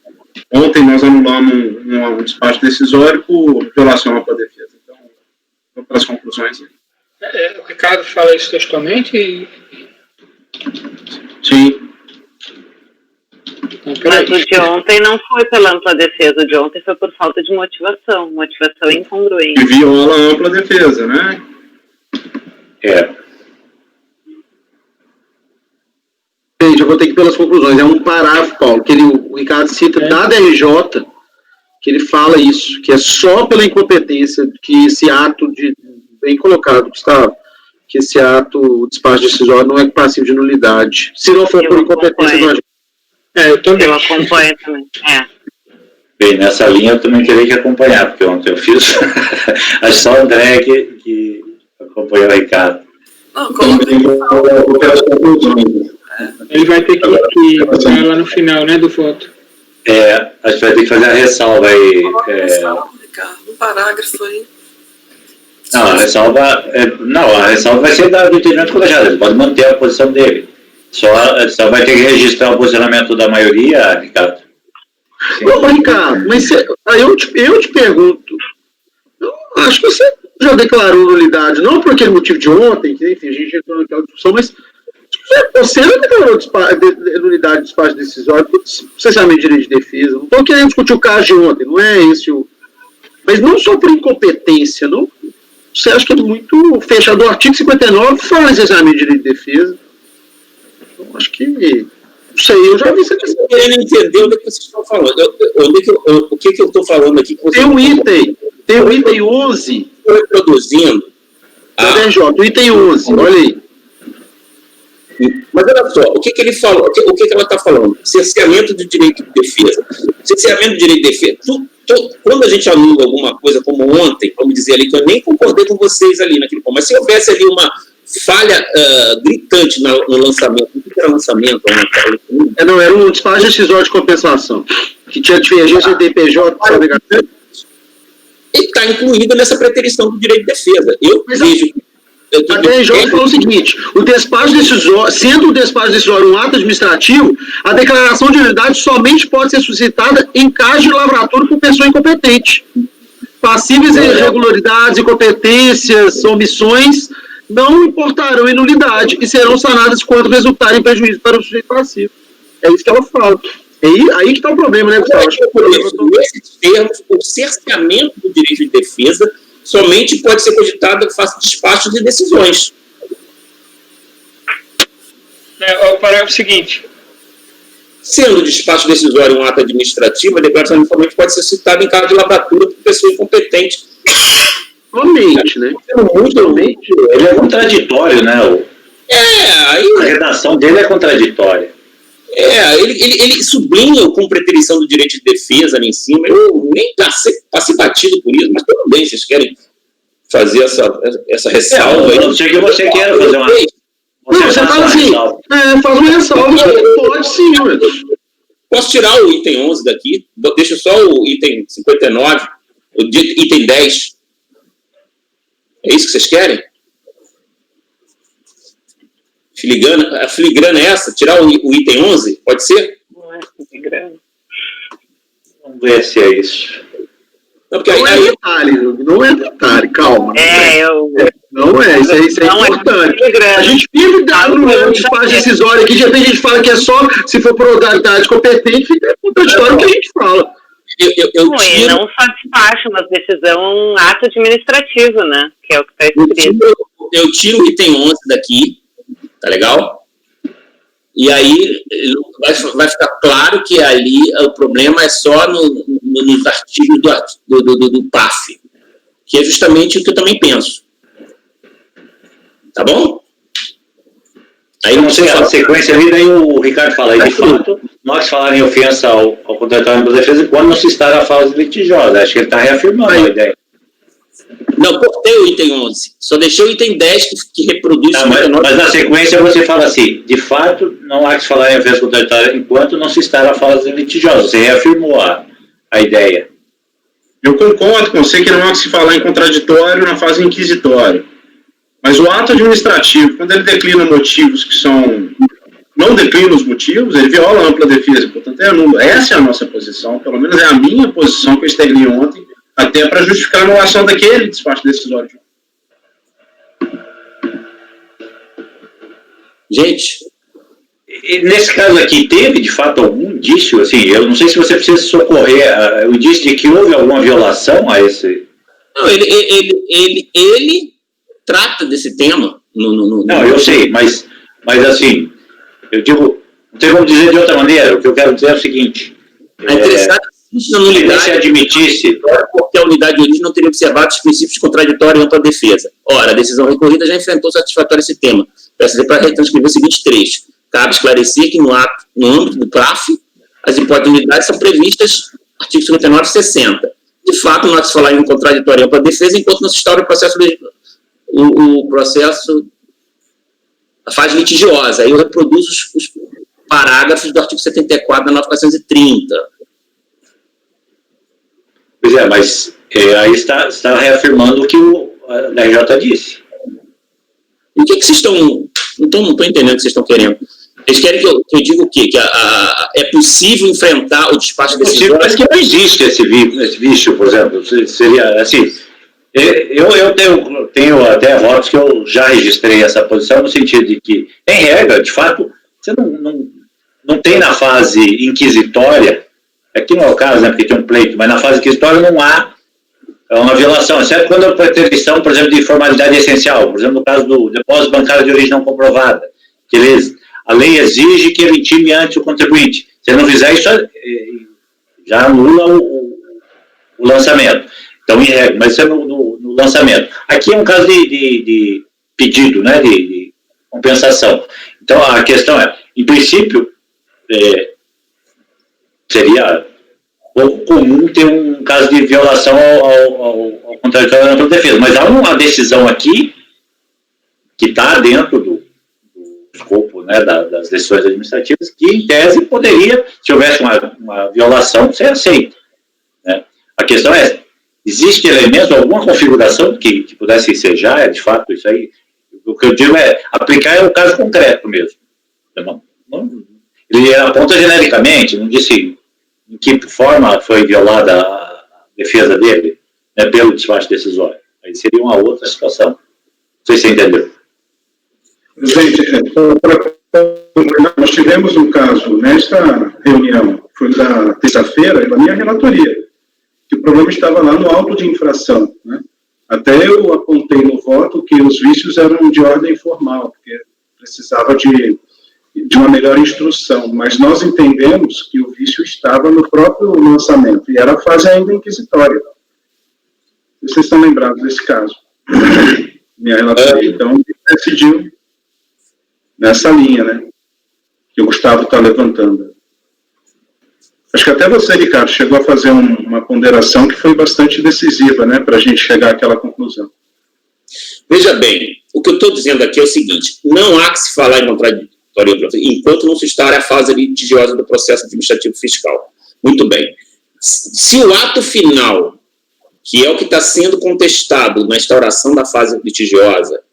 ontem nós anulamos um despacho decisório por violação à ampla defesa. Então, vou pelas conclusões. O Ricardo fala isso textualmente e... Sim. Mas o de ontem não foi pela ampla defesa, o de ontem foi por falta de motivação incongruente. E viola a ampla defesa, né? Gente, eu vou ter que ir pelas conclusões. É um parágrafo, Paulo, que o Ricardo cita da DRJ, que ele fala isso, que é só pela incompetência que esse ato bem colocado, Gustavo, que esse ato, o despacho decisório, não é passivo de nulidade. Se não for por incompetência do agente. Eu também. Eu acompanho também. Bem, nessa linha eu também queria que acompanhar, porque ontem eu fiz. Acho só o André que acompanhou o Ricardo. Ele vai ter que ir lá no final, né, do voto. Acho que vai ter que fazer a ressalva aí. Um parágrafo aí. Não, a ressalva vai ser do entendimento colegiado, ele pode manter a posição dele. Só vai ter que registrar o posicionamento da maioria, Ricardo. Ô, Ricardo, mas aí eu te pergunto, eu acho que você já declarou nulidade, não por aquele motivo de ontem, que enfim, a gente entrou naquela discussão, mas você já declarou nulidade de despacho decisório, especialmente direito de defesa. Não estou querendo discutir o caso de ontem, não é esse o... Mas não só por incompetência, não. Você acha que é muito fechado. O artigo 59 fala essencialmente de direito de defesa. Então, acho que... Não sei, eu já vi essa questão. Eu estou querendo entender onde é que vocês estão falando. O que eu estou falando aqui? Tem um item 11. Estou reproduzindo. Da DRJ, o item 11, olha aí. Mas olha só, o que ele falou? O que ela está falando? Cerceamento de direito de defesa. Cerceamento de direito de defesa. Quando a gente anula alguma coisa, como ontem, vamos dizer ali, que eu nem concordei com vocês ali naquele ponto, mas se houvesse ali uma falha gritante no lançamento, o que era lançamento? Não, era um despacho decisório de compensação, que tinha divergência de DPJ, ele está incluído nessa preterição do direito de defesa. Eu vejo... A DRJ falou o seguinte, o despacho decisório, sendo o despacho decisório um ato administrativo, a declaração de nulidade somente pode ser suscitada em caso de lavratura por pessoa incompetente. Passíveis irregularidades, incompetências, omissões não importarão em nulidade e serão sanadas quando resultarem em prejuízo para o sujeito passivo. É isso que ela fala. É aí que está o problema, né, Gustavo? Nesses termos, o cerceamento do direito de defesa somente pode ser cogitado face despacho de decisões. O parágrafo seguinte. Sendo o despacho decisório um ato administrativo, a declaração de informação pode ser citada em caso de lavratura por pessoa incompetente. Somente, né? Somente. Ele é contraditório, né? A redação dele é contraditória. Ele sublinha com preterição do direito de defesa ali em cima. Eu nem passei batido por isso, mas tudo bem, vocês querem fazer essa ressalva aí. Não sei que você quer fazer uma... Você fala assim, faz uma ressalva, pode sim, mas... Posso tirar o item 11 daqui, deixa só o item 59, o item 10. É isso que vocês querem? A filigrana é essa? Tirar o item 11? Pode ser? Não é filigrana. Vamos ver se é isso. Porque Não é detalhe, não é detalhe, calma. Não é, isso é importante. A gente vive no espaço decisório aqui, de repente a gente fala que é só se for por autoridade competente, fica contraditório o que a gente fala. Não só despacho, mas decisão, ato administrativo, né? Que é o que está escrito. Eu tiro o item 11 daqui, tá legal? E aí vai ficar claro que ali o problema é só nos artigos do PAF, que é justamente o que eu também penso. Tá bom? Aí não sei, a sequência ali, daí o Ricardo fala aí, de fato, nós falar em ofensa ao contraditório da defesa quando não se está na fase litigiosa. Acho que ele está reafirmando a ideia. Não, cortei o item 11. Só deixei o item 10 que reproduz... Mas na sequência você fala assim, de fato, não há que se falar em ofensa contraditória enquanto não se está na fase litigiosa. Você reafirmou a ideia. Eu concordo com você que não há que se falar em contraditório na fase inquisitória. Mas o ato administrativo, quando ele declina motivos que são... Não declina os motivos, ele viola a ampla defesa, portanto é nulo. Essa é a nossa posição, pelo menos é a minha posição que eu externei ontem, até para justificar a anulação daquele despacho decisório. Gente, nesse caso aqui, teve de fato algum indício, assim, eu não sei se você precisa socorrer o indício de que houve alguma violação a esse... Não, ele trata desse tema. Não, eu sei, mas assim, eu digo, não tem como dizer de outra maneira, o que eu quero dizer é o seguinte... A interessada na nulidade, se admitisse... Porque a unidade de origem não teria observado os princípios contraditórios e ampla defesa. Ora, a decisão recorrida já enfrentou satisfatório esse tema. Peço para retranscrever o seguinte trecho. Cabe esclarecer que no âmbito do PRAF, as hipóteses de unidade são previstas artigo 59 e 60. De fato, não há que se falar em contraditório e ampla defesa enquanto não se instaura o processo, a fase litigiosa. Aí eu reproduzo os parágrafos do artigo 74 da 9430. Pois é, mas aí está reafirmando o que o RJ disse. O que vocês estão... Então, não estou entendendo o que vocês estão querendo. Eles querem que eu diga o quê? Que é possível enfrentar o despacho decisório? Mas que não existe esse vício, por exemplo. Seria assim... Eu tenho até votos que eu já registrei essa posição, no sentido de que, em regra, de fato, você não tem na fase inquisitória, aqui não é o caso, né, porque tem um pleito, mas na fase inquisitória não há uma violação, exceto quando a preterição, por exemplo, de formalidade essencial, por exemplo, no caso do depósito bancário de origem não comprovada, que a lei exige que ele intime antes o contribuinte. Se ele não fizer isso, já anula o lançamento. Então, em regra, mas isso é no lançamento. Aqui é um caso de pedido, né, de compensação. Então, a questão é, em princípio, seria pouco comum ter um caso de violação ao contraditório da ampla defesa, mas há uma decisão aqui que está dentro do escopo, né, das decisões administrativas, que, em tese, poderia, se houvesse uma violação, ser aceita. Né? A questão é, existe elemento, alguma configuração que pudesse ensejar, de fato, isso aí, o que eu digo é, aplicar o caso concreto mesmo. Ele aponta genericamente, não disse em que forma foi violada a defesa dele, né, pelo despacho decisório. Aí seria uma outra situação. Não sei se você entendeu. Presidente, nós tivemos um caso nesta reunião, foi da terça-feira, na minha relatoria, que o problema estava lá no auto de infração. Né? Até eu apontei no voto que os vícios eram de ordem formal, porque precisava de uma melhor instrução, mas nós entendemos que o vício estava no próprio lançamento, e era a fase ainda inquisitória. Vocês estão lembrados desse caso? Minha relatoria, então, decidiu nessa linha, né, que o Gustavo está levantando. Acho que até você, Ricardo, chegou a fazer uma ponderação que foi bastante decisiva, né, para a gente chegar àquela conclusão. Veja bem, o que eu estou dizendo aqui é o seguinte, não há que se falar em contraditório enquanto não se instaure a fase litigiosa do processo administrativo fiscal. Muito bem. Se o ato final, que é o que está sendo contestado na instauração da fase litigiosa,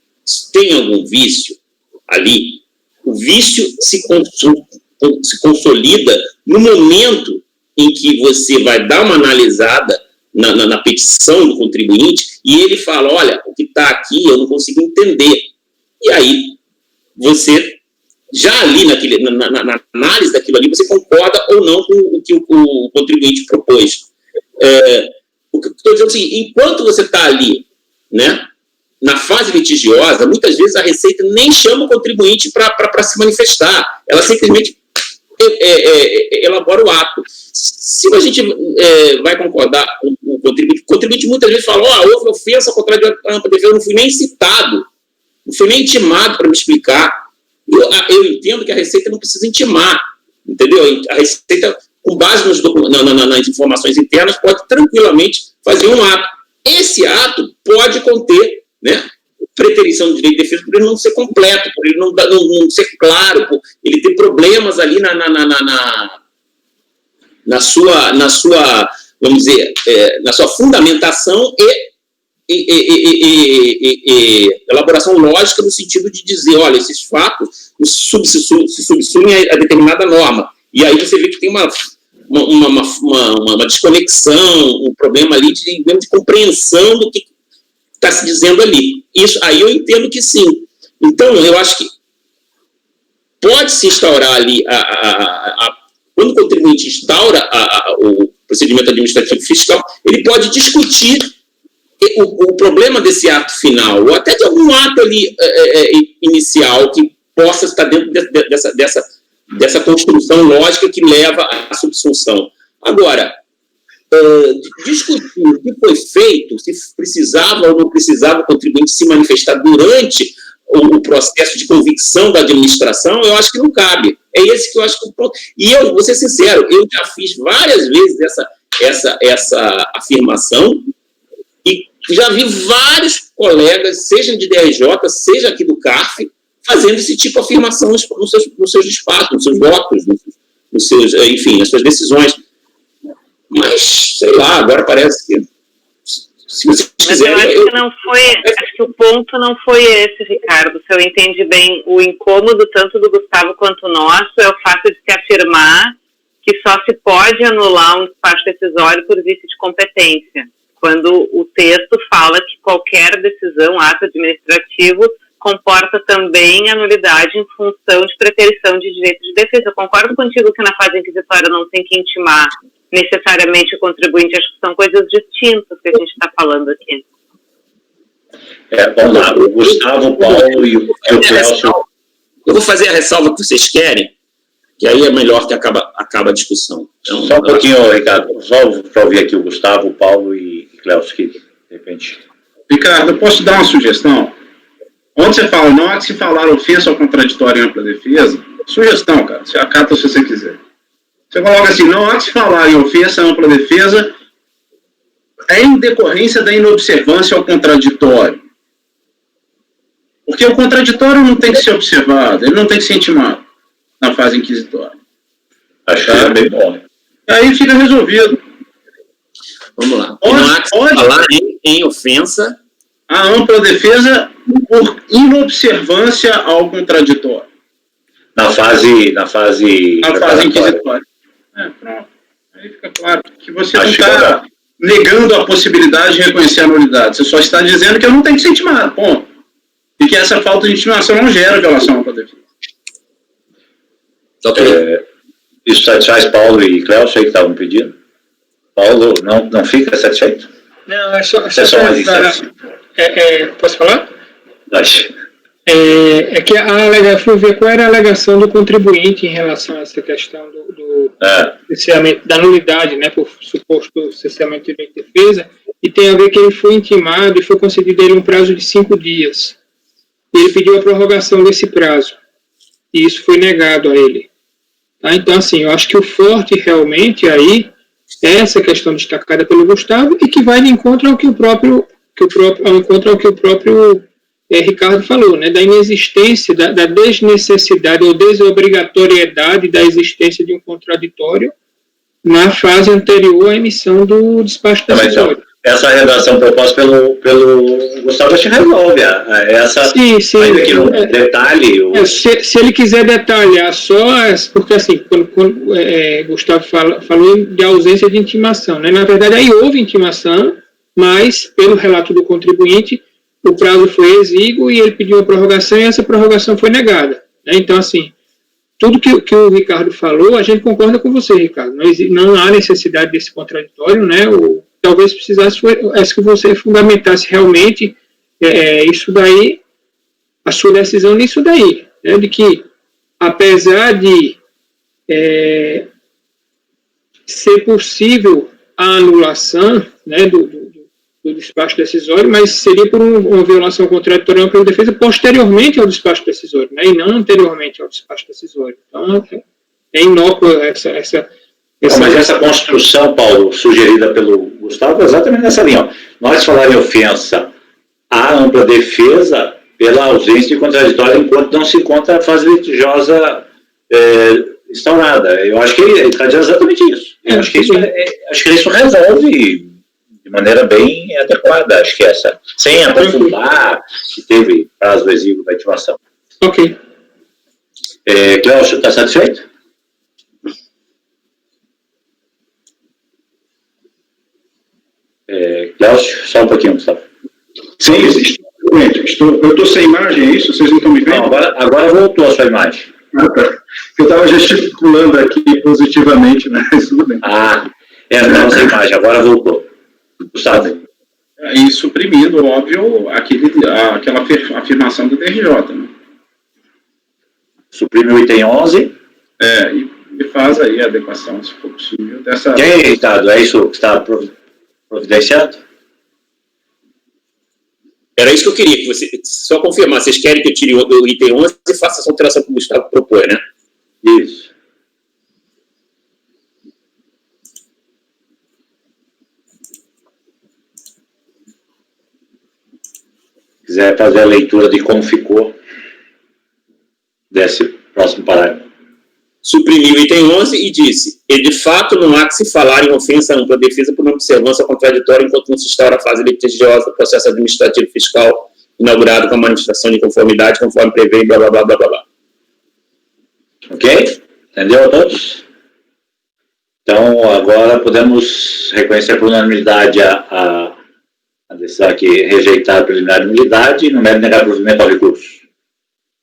tem algum vício ali, o vício se consolida no momento em que você vai dar uma analisada na petição do contribuinte, e ele fala, olha, o que está aqui eu não consigo entender. E aí, você, já ali na análise daquilo ali, você concorda ou não com o que o contribuinte propôs. O que eu estou dizendo é o seguinte, enquanto você está ali, né, na fase litigiosa, muitas vezes a Receita nem chama o contribuinte para se manifestar, ela simplesmente elabora o ato. Se a gente vai concordar com o contribuinte muitas vezes fala, houve ofensa contra a ampla defesa, eu não fui nem citado, não fui nem intimado para me explicar. Eu entendo que a Receita não precisa intimar, entendeu? A Receita, com base nas informações internas, pode tranquilamente fazer um ato. Esse ato pode conter, né, preterição do direito de defesa por ele não ser completo, por ele não ser claro, por ele ter problemas ali na sua, vamos dizer, na sua fundamentação e elaboração lógica no sentido de dizer, olha, esses fatos se subsumem a determinada norma. E aí você vê que tem uma desconexão, um problema ali de compreensão do que está se dizendo ali. Isso, aí eu entendo que sim. Então, eu acho que pode se instaurar ali, quando o contribuinte instaura o procedimento administrativo fiscal, ele pode discutir o problema desse ato final, ou até de algum ato ali inicial que possa estar dentro dessa construção lógica que leva à subsunção. Agora, discutir o que foi feito, se precisava ou não precisava o contribuinte se manifestar durante o processo de convicção da administração, eu acho que não cabe. É esse que eu acho que... E eu, vou ser sincero, eu já fiz várias vezes essa afirmação e já vi vários colegas, seja de DRJ, seja aqui do CARF, fazendo esse tipo de afirmação nos seus espaços, nos seus votos, enfim, nas suas decisões. Mas, sei lá, agora parece que... Se vocês quiserem... Acho que o ponto não foi esse, Ricardo. Se eu entendi bem, o incômodo tanto do Gustavo quanto nosso é o fato de se afirmar que só se pode anular um despacho decisório por vício de competência, quando o texto fala que qualquer decisão, ato administrativo, comporta também a nulidade em função de preterição de direito de defesa. Eu concordo contigo que na fase inquisitória não tem que intimar necessariamente o contribuinte, acho que são coisas distintas que a gente está falando aqui. Vamos lá, o Gustavo, o Paulo e o Clécio. Eu vou fazer a ressalva que vocês querem, que aí é melhor que acaba a discussão. Então, só um pouquinho, Ricardo, só para ouvir aqui o Gustavo, o Paulo e o Clécio, que de repente... Ricardo, eu posso dar uma sugestão? Onde você fala, não há que se falar ofensa ao contraditório em ampla defesa, sugestão, cara, você acata se você quiser. Você coloca assim, não há que se falar em ofensa à ampla defesa em decorrência da inobservância ao contraditório. Porque o contraditório não tem que ser observado, ele não tem que ser intimado na fase inquisitória. Acho que é bem bom. Aí fica resolvido. Vamos lá. Não há que se falar em ofensa a ampla defesa por inobservância ao contraditório. Na fase inquisitória. Pronto. Aí fica claro que você não está negando a possibilidade de reconhecer a nulidade. Você só está dizendo que eu não tenho que ser intimado, ponto. E que essa falta de intimação não gera violação à ampla defesa. Isso satisfaz Paulo e Clécio aí que estavam pedindo? Paulo não fica satisfeito? Não, é só posso falar? Acho. É que fui ver qual era a alegação do contribuinte em relação a essa questão do cerceamento, da nulidade, né, por suposto cerceamento de direito de defesa, e tem a ver que ele foi intimado e foi concedido a ele um prazo de 5 dias. E ele pediu a prorrogação desse prazo, e isso foi negado a ele. Tá? Então, assim, eu acho que o forte realmente aí é essa questão destacada pelo Gustavo e que vai de encontro ao que o próprio Ricardo falou, né, da inexistência, da desnecessidade ou desobrigatoriedade da existência de um contraditório na fase anterior à emissão do despacho decisório. essa redação proposta pelo Gustavo, acho que resolve essa. Sim. Ainda que no detalhe. Se ele quiser detalhar só, porque assim, quando Gustavo falou de ausência de intimação, né? Na verdade, aí houve intimação, mas pelo relato do contribuinte, o prazo foi exíguo e ele pediu a prorrogação e essa prorrogação foi negada. Né? Então, assim, tudo que o Ricardo falou, a gente concorda com você, Ricardo. Não há necessidade desse contraditório, né? Talvez precisasse que você fundamentasse realmente isso daí, a sua decisão nisso daí, né? De que, apesar de ser possível a anulação, né, do despacho decisório, mas seria por uma violação contraditória pela defesa posteriormente ao despacho decisório, né, e não anteriormente ao despacho decisório. Então, é inócua essa mas essa construção, Paulo, sugerida pelo Gustavo, é exatamente nessa linha. Ó. Nós falar em ofensa à ampla defesa pela ausência de contraditório enquanto não se encontra a fase litigiosa instaurada. Eu acho que ele está dizendo exatamente isso. Eu acho que isso resolve de maneira bem adequada, acho que sem aprofundar que teve prazo exíguo da intimação. Ok. Cláudio, está satisfeito? Cláudio, só um pouquinho, Gustavo. Sim, eu estou sem imagem, é isso? Vocês não estão me vendo? Não, agora voltou a sua imagem. Tá. Eu estava gesticulando aqui positivamente, mas tudo bem. Não, sem imagem, agora voltou. Gustavo. E suprimindo, óbvio, aquela afirmação do DRJ. Né? Suprime o item 11. E faz aí a adequação, se for possível, dessa... E aí, Ricardo, é isso que está providenciado? Era isso que eu queria, que você só confirmar. Vocês querem que eu tire o item 11 e faça essa alteração que o Gustavo propõe, né? Isso. Se quiser fazer a leitura de como ficou desse próximo parágrafo. Suprimiu o item 11 e disse: e de fato não há que se falar em ofensa à ampla defesa por não observância contraditória enquanto não se instaura a fase litigiosa do processo administrativo fiscal inaugurado com a manifestação de conformidade conforme prevê blá blá blá blá blá. Ok? Entendeu a todos? Então, agora podemos reconhecer por unanimidade a decisão aqui, rejeitar a preliminar de nulidade e no mérito negar provimento ao recurso,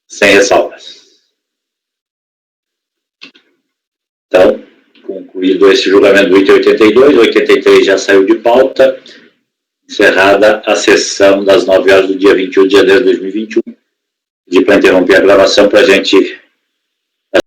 sem ressalvas. Então, concluído esse julgamento do item 82, o 83 já saiu de pauta, encerrada a sessão das 9 horas do dia 21 de janeiro de 2021. Pedi para interromper a gravação para a gente